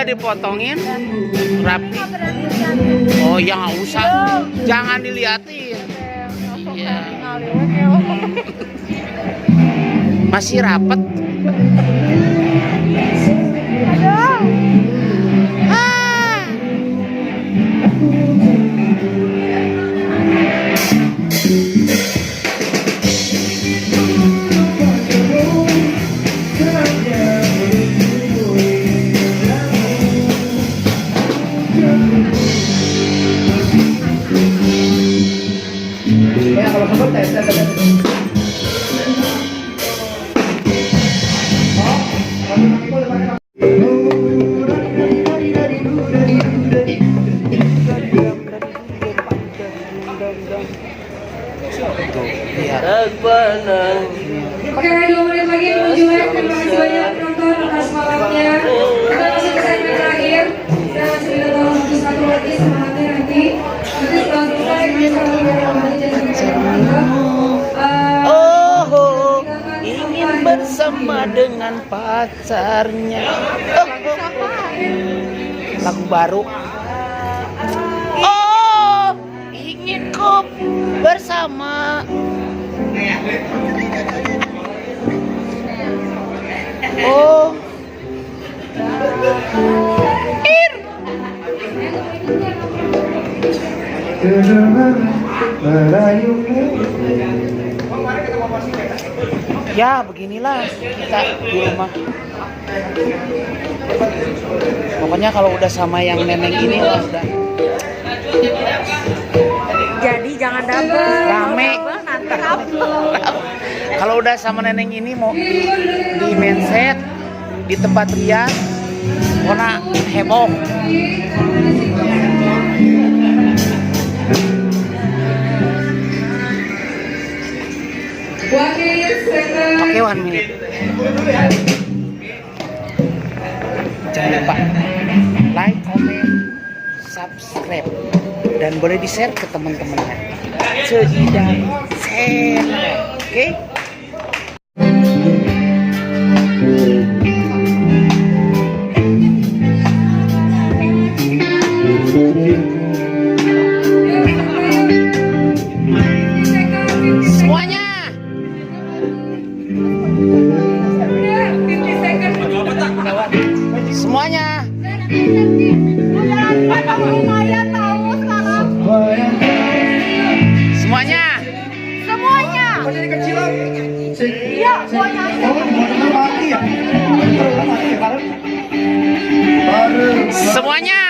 Dipotongin rapi. Oh ya nggak usah, jangan diliatin. Iya. Masih rapet. Oke, 2 menit lagi menuju web. Terima kasih banyak penonton atas malamnya. Kita masih ke segmen terakhir. Kita masih minta tolong satu lagi semangatnya nanti. Nanti setelah selesai kita akan kembali jadi ingin bersama dengan pacarnya. Lagu baru. Oh, ingin ku bersama. Oh, ya beginilah kita di rumah. Pokoknya kalau udah sama yang neneng ini lah udah. Jadi jangan double. Rame. Nanti double. Kalau udah sama neneng ini mau di mindset di tempat rias, pokoknya heboh. Wakil Sekretariat Oke, 1 minute. Jangan lupa like, comment, subscribe, dan boleh di-share ke teman-temannya. Ceidan Channel. Oke? Semuanya. Semuanya. Semuanya. Semuanya. Iya, semuanya. Semuanya.